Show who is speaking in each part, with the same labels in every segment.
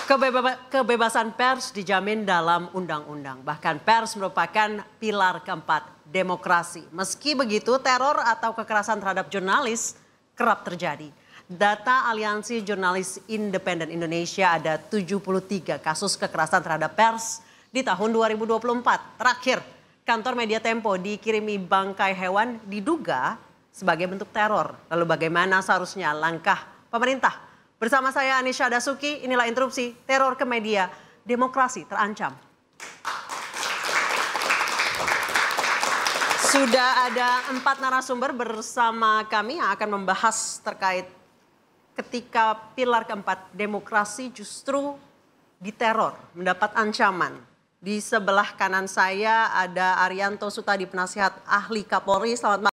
Speaker 1: Kebebasan pers dijamin dalam undang-undang. Bahkan pers merupakan pilar keempat demokrasi. Meski begitu, teror atau kekerasan terhadap jurnalis kerap terjadi. Data Aliansi Jurnalis Independen Indonesia ada 73 kasus kekerasan terhadap pers di tahun 2024. Terakhir, kantor Media Tempo dikirimi bangkai hewan diduga sebagai bentuk teror. Lalu bagaimana seharusnya langkah pemerintah? Bersama saya Anisha Dasuki, inilah interupsi teror ke media, demokrasi terancam. Sudah ada 4 narasumber bersama kami yang akan membahas terkait ketika pilar keempat demokrasi justru diteror, mendapat ancaman. Di sebelah kanan saya ada Arianto Sutadi, penasihat ahli Kapolri. Selamat malam.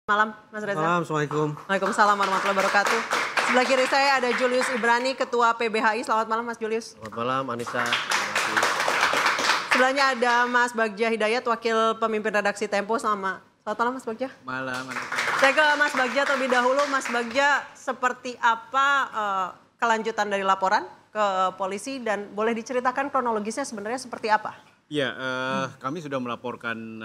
Speaker 1: Malam, Mas Reza.
Speaker 2: Malam, Assalamualaikum.
Speaker 1: Waalaikumsalam warahmatullahi wabarakatuh. Sebelah kiri saya ada Julius Ibrani, Ketua PBHI. Selamat malam, Mas Julius.
Speaker 2: Selamat malam, Anissa.
Speaker 1: Sebelahnya ada Mas Bagja Hidayat, Wakil Pemimpin Redaksi Tempo. Selamat malam, Mas Bagja.
Speaker 3: Malam, Anissa.
Speaker 1: Saya ke Mas Bagja terlebih dahulu. Mas Bagja, seperti apa kelanjutan dari laporan ke polisi dan boleh diceritakan kronologisnya sebenarnya seperti apa?
Speaker 3: Ya, kami sudah melaporkan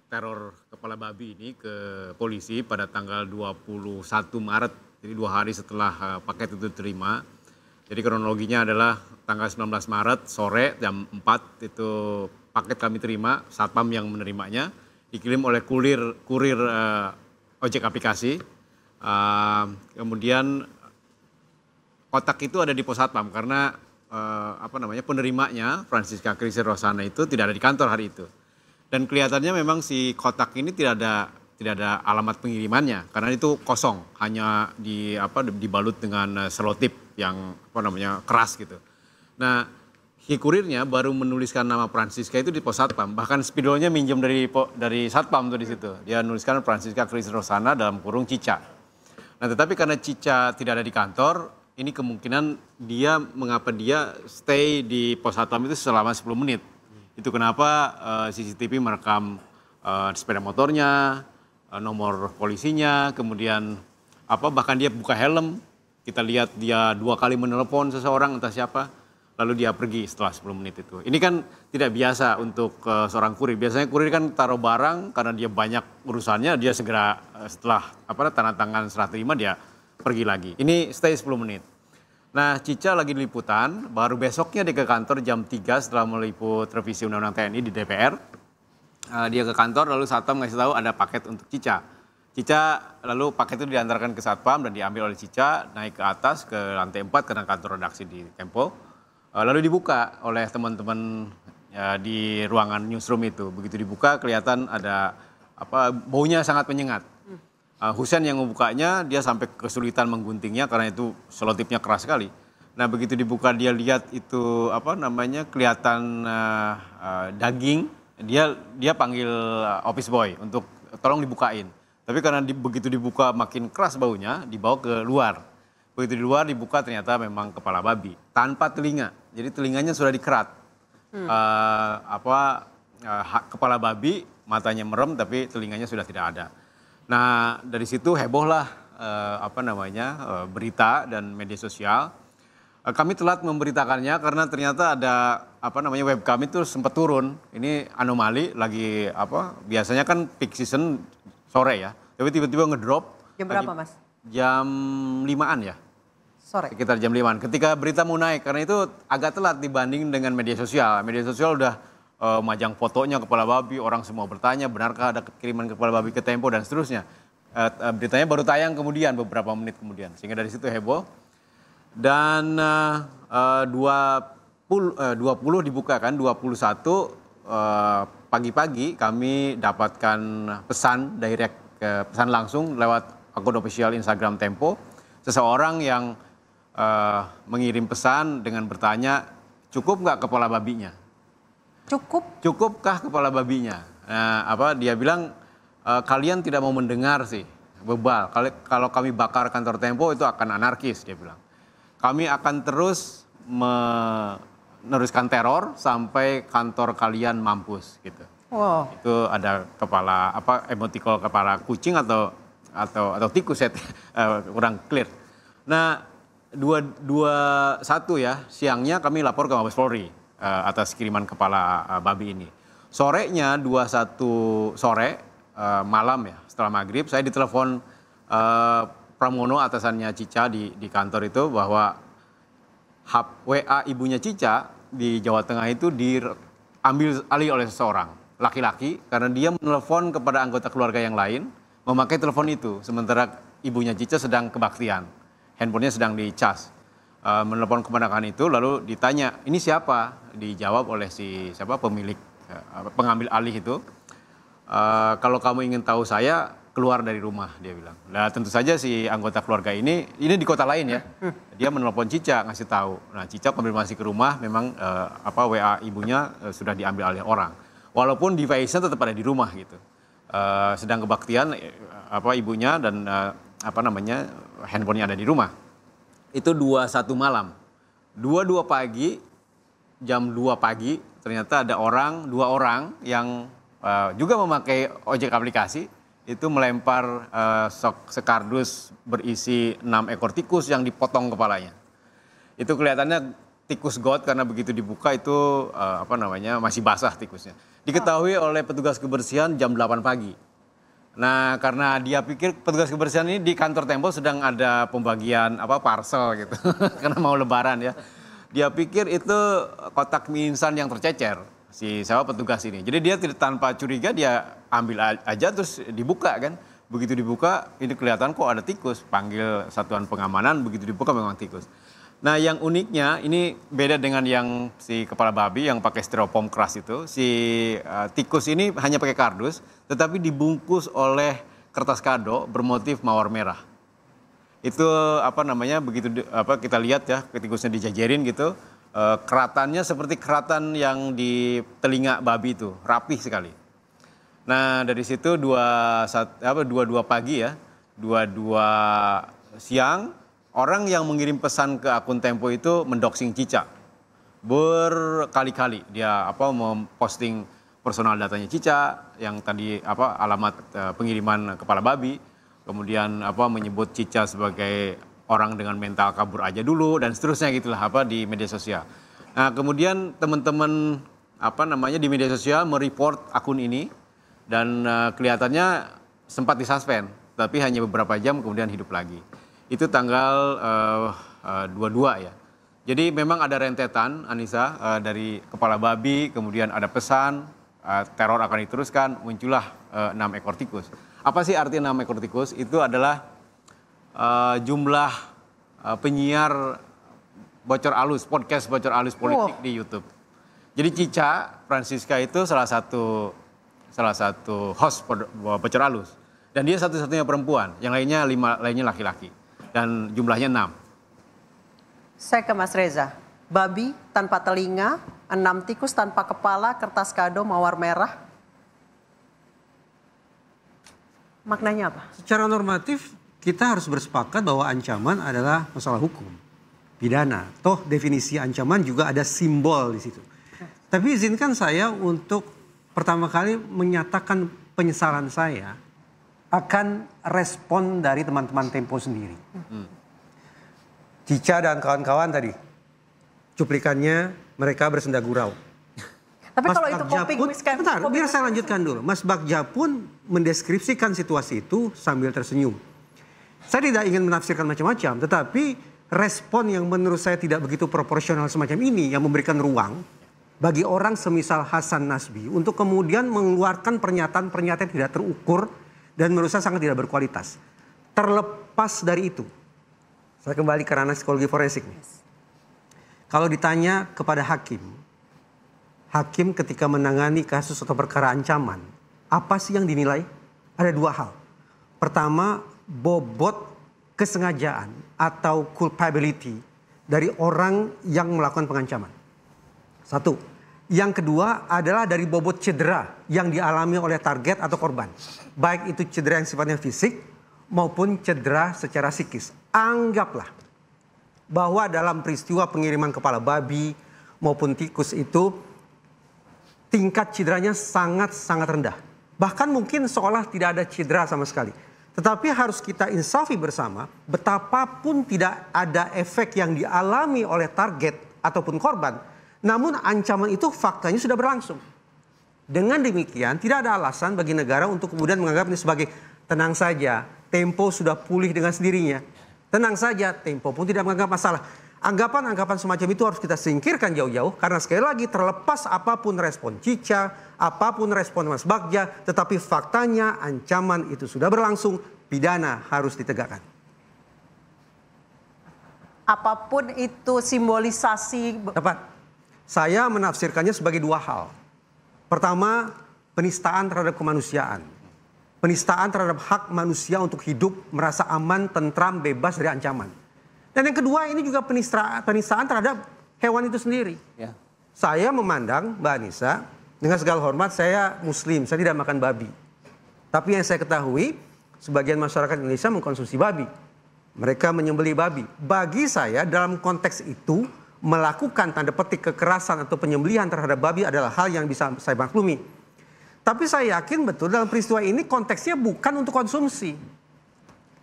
Speaker 3: teror kepala babi ini ke polisi pada tanggal 21 Maret. Jadi 2 hari setelah paket itu diterima. Jadi kronologinya adalah tanggal 19 Maret sore jam 4 itu paket kami terima, satpam yang menerimanya. Dikirim oleh kurir ojek aplikasi. Kemudian kotak itu ada di pos satpam karena penerimanya Francisca Christy Rosana itu tidak ada di kantor hari itu. Dan kelihatannya memang si kotak ini tidak ada alamat pengirimannya karena itu kosong, hanya dibalut dengan selotip yang keras gitu. Nah, si kurirnya baru menuliskan nama Francisca itu di pos satpam, bahkan spidolnya minjem dari satpam tuh di situ. Dia nuliskan Francisca Christy Rosana dalam kurung Cica. Nah, tetapi karena Cica tidak ada di kantor, ini kemungkinan mengapa dia stay di pos satpam itu selama 10 menit. Itu kenapa CCTV merekam sepeda motornya, nomor polisinya, kemudian bahkan dia buka helm. Kita lihat dia 2 kali menelepon seseorang entah siapa, lalu dia pergi setelah 10 menit itu. Ini kan tidak biasa untuk seorang kurir. Biasanya kurir kan taruh barang karena dia banyak urusannya, dia segera setelah tanda tangan serah terima dia pergi lagi. Ini stay 10 menit. Nah, Cica lagi di liputan, baru besoknya dia ke kantor jam 3 setelah meliput revisi Undang-Undang TNI di DPR. Dia ke kantor lalu satpam ngasih tahu ada paket untuk Cica. Cica lalu paket itu diantarkan ke satpam dan diambil oleh Cica, naik ke atas ke lantai 4 karena kantor redaksi di Tempo. Lalu dibuka oleh teman-teman di ruangan newsroom itu. Begitu dibuka kelihatan ada baunya sangat menyengat. Husein yang membukanya, dia sampai kesulitan mengguntingnya karena itu selotipnya keras sekali. Nah, begitu dibuka dia lihat itu kelihatan daging, dia panggil office boy untuk tolong dibukain. Tapi karena begitu dibuka makin keras baunya, dibawa ke luar. Begitu di luar dibuka ternyata memang kepala babi tanpa telinga. Jadi telinganya sudah dikerat. Kepala babi, matanya merem tapi telinganya sudah tidak ada. Nah, dari situ hebohlah berita dan media sosial. Kami telat memberitakannya karena ternyata ada web kami itu sempat turun. Ini anomali lagi biasanya kan peak season sore ya. Tapi tiba-tiba ngedrop.
Speaker 1: Jam berapa, Mas?
Speaker 3: Jam 5-an ya.
Speaker 1: Sore.
Speaker 3: Sekitar jam 5-an. Ketika berita mau naik karena itu agak telat dibanding dengan media sosial. Media sosial udah majang fotonya kepala babi, orang semua bertanya benarkah ada kiriman kepala babi ke Tempo dan seterusnya. Beritanya baru tayang kemudian beberapa menit kemudian, sehingga dari situ heboh. Dan 20 dibuka kan, 21 pagi-pagi kami dapatkan pesan pesan langsung lewat akun official Instagram Tempo. Seseorang yang mengirim pesan dengan bertanya, cukup nggak kepala babinya? Cukupkah kepala babinya? Nah, dia bilang kalian tidak mau mendengar sih, bebal. Kalau kami bakar kantor Tempo itu akan anarkis, dia bilang. Kami akan terus meneruskan teror sampai kantor kalian mampus gitu.
Speaker 1: Wow.
Speaker 3: Itu ada kepala emotikon kepala kucing atau atau tikus ya, kurang clear. Nah, 21 ya, siangnya kami lapor ke Mabes Polri atas kiriman kepala babi ini. Sorenya 21 sore malam ya, setelah maghrib saya ditelepon Pramono, atasannya Cica di kantor itu, bahwa WA ibunya Cica di Jawa Tengah itu diambil alih oleh seseorang laki-laki karena dia menelpon kepada anggota keluarga yang lain memakai telepon itu, sementara ibunya Cica sedang kebaktian, handphonenya sedang dicas. Menelpon keponakan itu, lalu ditanya, ini siapa? Dijawab oleh siapa pemilik pengambil alih itu, kalau kamu ingin tahu saya, keluar dari rumah, dia bilang. Nah, tentu saja si anggota keluarga ini di kota lain ya, dia menelpon Cica ngasih tahu. Nah, Cica konfirmasi ke rumah, memang WA ibunya sudah diambil alih orang. Walaupun device-nya tetap ada di rumah gitu. Sedang kebaktian ibunya dan handphonenya ada di rumah. Itu 21 malam. 22 pagi, jam 2 pagi, ternyata ada dua orang yang juga memakai ojek aplikasi, itu melempar sekardus berisi 6 ekor tikus yang dipotong kepalanya. Itu kelihatannya tikus got karena begitu dibuka itu masih basah tikusnya. Diketahui oleh petugas kebersihan jam 8 pagi. Nah, karena dia pikir petugas kebersihan ini di kantor Tempo sedang ada pembagian parcel gitu. Karena mau lebaran ya. Dia pikir itu kotak mie instan yang tercecer si petugas ini. Jadi dia tanpa curiga dia ambil aja terus dibuka kan. Begitu dibuka ini kelihatan kok ada tikus. Panggil satuan pengamanan, begitu dibuka memang tikus. Nah, yang uniknya ini beda dengan yang si kepala babi yang pakai styrofoam keras itu. Si tikus ini hanya pakai kardus tetapi dibungkus oleh kertas kado bermotif mawar merah. Itu begitu kita lihat ya, tikusnya dijajarin gitu. Keratannya seperti keratan yang di telinga babi itu, rapih sekali. Nah, dari situ 22 pagi ya, 22 siang, orang yang mengirim pesan ke akun Tempo itu mendoxing Cica. Berkali-kali dia memposting personal datanya Cica yang tadi alamat pengiriman kepala babi, kemudian menyebut Cica sebagai orang dengan mental kabur aja dulu dan seterusnya gitulah di media sosial. Nah, kemudian teman-teman di media sosial mereport akun ini dan kelihatannya sempat disuspend, tapi hanya beberapa jam kemudian hidup lagi. Itu tanggal 22 ya. Jadi memang ada rentetan, Anissa, dari kepala babi, kemudian ada pesan, teror akan diteruskan, muncullah 6 ekor tikus. Apa sih arti 6 ekor tikus? Itu adalah jumlah penyiar bocor alus, podcast bocor alus politik di YouTube. Jadi Cica Francisca itu salah satu host bocor alus. Dan dia satu-satunya perempuan, yang lainnya 5 lainnya laki-laki. Dan jumlahnya 6.
Speaker 1: Saya ke Mas Reza. Babi tanpa telinga, 6 tikus tanpa kepala, kertas kado mawar merah. Maknanya apa?
Speaker 2: Secara normatif kita harus bersepakat bahwa ancaman adalah masalah hukum, pidana. Toh definisi ancaman juga ada simbol di situ. Tapi izinkan saya untuk pertama kali menyatakan penyesalan saya akan respon dari teman-teman Tempo sendiri. Cica dan kawan-kawan tadi, cuplikannya mereka bersenda gurau.
Speaker 1: Tapi
Speaker 2: Mas
Speaker 1: kalau itu coping,
Speaker 2: bentar, biar saya lanjutkan dulu. Mas Bagja pun mendeskripsikan situasi itu sambil tersenyum. Saya tidak ingin menafsirkan macam-macam, tetapi respon yang menurut saya tidak begitu proporsional semacam ini yang memberikan ruang bagi orang semisal Hasan Nasbi untuk kemudian mengeluarkan pernyataan-pernyataan yang tidak terukur dan menurut saya sangat tidak berkualitas. Terlepas dari itu, saya kembali ke ranah psikologi forensik. Kalau ditanya kepada hakim ketika menangani kasus atau perkara ancaman, apa sih yang dinilai? Ada 2 hal. Pertama, bobot kesengajaan atau culpability dari orang yang melakukan pengancaman. 1. Yang kedua adalah dari bobot cedera yang dialami oleh target atau korban. Baik itu cedera yang sifatnya fisik maupun cedera secara psikis. Anggaplah bahwa dalam peristiwa pengiriman kepala babi maupun tikus itu tingkat cederanya sangat-sangat rendah. Bahkan mungkin seolah tidak ada cedera sama sekali. Tetapi harus kita insafi bersama, betapapun tidak ada efek yang dialami oleh target ataupun korban, namun ancaman itu faktanya sudah berlangsung. Dengan demikian, tidak ada alasan bagi negara untuk kemudian menganggap ini sebagai tenang saja, Tempo sudah pulih dengan sendirinya. Tenang saja, Tempo pun tidak menganggap masalah. Anggapan-anggapan semacam itu harus kita singkirkan jauh-jauh, karena sekali lagi terlepas apapun respon Cica, apapun respon Mas Bagja, tetapi faktanya ancaman itu sudah berlangsung, pidana harus ditegakkan.
Speaker 1: Apapun itu simbolisasi.
Speaker 2: Tepat. Saya menafsirkannya sebagai dua hal. Pertama, penistaan terhadap kemanusiaan. Penistaan terhadap hak manusia untuk hidup, merasa aman, tentram, bebas dari ancaman. Dan yang kedua, ini juga penistaan terhadap hewan itu sendiri. Ya. Saya memandang, Mbak Anissa, dengan segala hormat, saya Muslim, saya tidak makan babi. Tapi yang saya ketahui, sebagian masyarakat Indonesia mengkonsumsi babi. Mereka menyembelih babi. Bagi saya, dalam konteks itu, melakukan tanda petik kekerasan atau penyembelihan terhadap babi adalah hal yang bisa saya maklumi. Tapi saya yakin betul dalam peristiwa ini konteksnya bukan untuk konsumsi.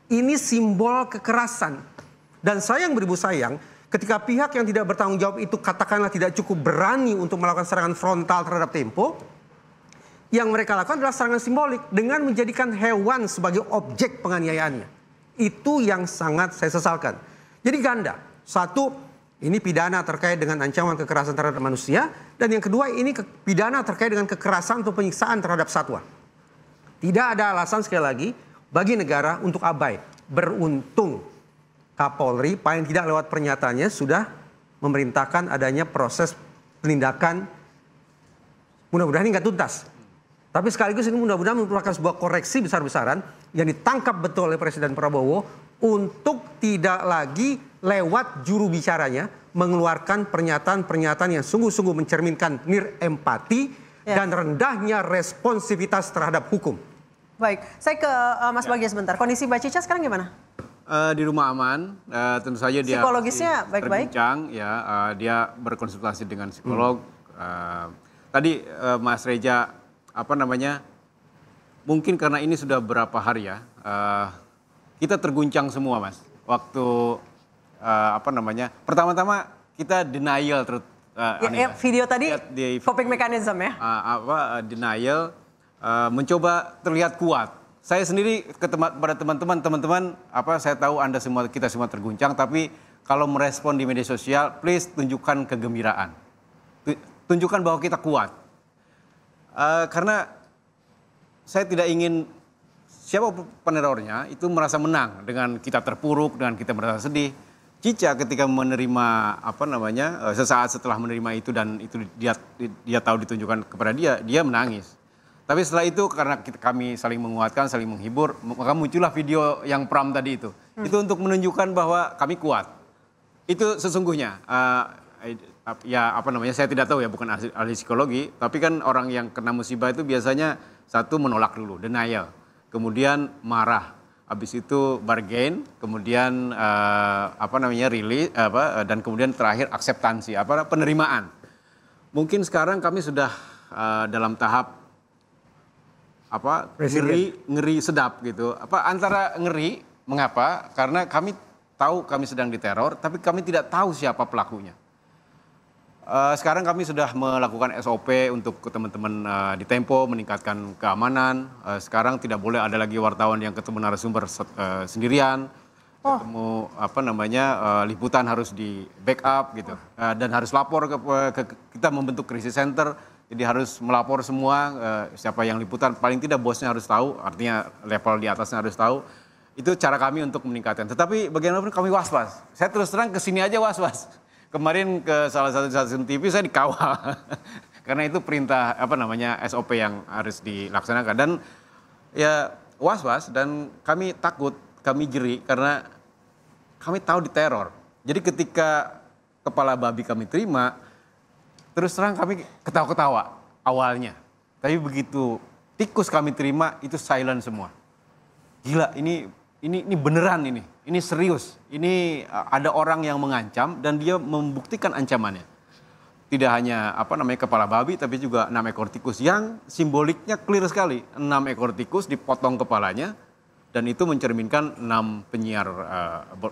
Speaker 2: Ini simbol kekerasan. Dan sayang beribu sayang, ketika pihak yang tidak bertanggung jawab itu katakanlah tidak cukup berani untuk melakukan serangan frontal terhadap Tempo, yang mereka lakukan adalah serangan simbolik dengan menjadikan hewan sebagai objek penganiayaannya. Itu yang sangat saya sesalkan. Jadi ganda. Satu, ini pidana terkait dengan ancaman kekerasan terhadap manusia. Dan yang kedua, ini pidana terkait dengan kekerasan atau penyiksaan terhadap satwa. Tidak ada alasan sekali lagi bagi negara untuk abai. Beruntung Kapolri paling tidak lewat pernyataannya sudah memerintahkan adanya proses penindakan. Mudah-mudahan ini nggak tuntas. Tapi sekaligus ini mudah-mudahan merupakan sebuah koreksi besar-besaran yang ditangkap betul oleh Presiden Prabowo untuk tidak lagi lewat juru bicaranya mengeluarkan pernyataan-pernyataan yang sungguh-sungguh mencerminkan empati dan rendahnya responsivitas terhadap hukum.
Speaker 1: Baik, saya ke Mas Bagja sebentar. Kondisi Mbak Cica sekarang gimana?
Speaker 3: Di rumah aman, tentu saja dia
Speaker 1: psikologisnya baik-baik.
Speaker 3: Ya, dia berkonsultasi dengan psikolog. Tadi Mas Reja mungkin karena ini sudah berapa hari ya, kita terguncang semua Mas. Waktu pertama-tama kita denial
Speaker 1: video tadi coping mechanism ya.
Speaker 3: Denial, mencoba terlihat kuat. Saya sendiri pada teman-teman, saya tahu Anda semua, kita semua terguncang, tapi kalau merespon di media sosial, please tunjukkan kegembiraan. Tunjukkan bahwa kita kuat. Karena saya tidak ingin siapa penerornya itu merasa menang dengan kita terpuruk, dengan kita merasa sedih. Cica ketika menerima sesaat setelah menerima itu dan itu dia tahu ditunjukkan kepada dia menangis. Tapi setelah itu karena kami saling menguatkan, saling menghibur, maka muncullah video yang Pram tadi itu. Itu untuk menunjukkan bahwa kami kuat. Itu sesungguhnya. Saya tidak tahu ya, bukan ahli psikologi. Tapi kan orang yang kena musibah itu biasanya satu menolak dulu, denial. Kemudian marah. Habis itu bargain, kemudian release, dan kemudian terakhir akseptansi, penerimaan. Mungkin sekarang kami sudah dalam tahap ngeri sedap gitu. Antara ngeri, mengapa? Karena kami tahu kami sedang diteror, tapi kami tidak tahu siapa pelakunya. Sekarang kami sudah melakukan SOP untuk teman-teman di Tempo, meningkatkan keamanan. Sekarang tidak boleh ada lagi wartawan yang ketemu narasumber sendirian. Ketemu liputan harus di backup gitu. Dan harus lapor ke kita membentuk krisis center. Jadi harus melapor semua siapa yang liputan, paling tidak bosnya harus tahu, artinya level di atasnya harus tahu. Itu cara kami untuk meningkatkan. Tetapi bagaimanapun kami was-was. Saya terus terang kesini aja was-was. Kemarin ke salah satu stasiun TV saya dikawal. Karena itu perintah SOP yang harus dilaksanakan. Dan ya was-was dan kami takut, kami jeri karena kami tahu diteror. Jadi ketika kepala babi kami terima, terus terang kami ketawa-ketawa awalnya. Tapi begitu tikus kami terima itu silent semua. Gila, ini beneran ini. Ini serius. Ini ada orang yang mengancam dan dia membuktikan ancamannya. Tidak hanya kepala babi tapi juga 6 ekor tikus yang simboliknya clear sekali. 6 ekor tikus dipotong kepalanya, dan itu mencerminkan 6 penyiar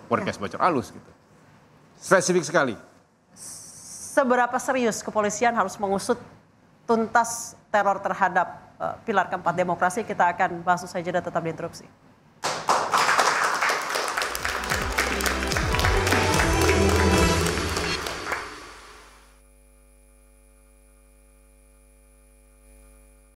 Speaker 3: podcast bocor halus gitu. Spesifik sekali.
Speaker 1: Seberapa serius kepolisian harus mengusut tuntas teror terhadap pilar keempat demokrasi? Kita akan bahas usai jeda, tetap di Interupsi.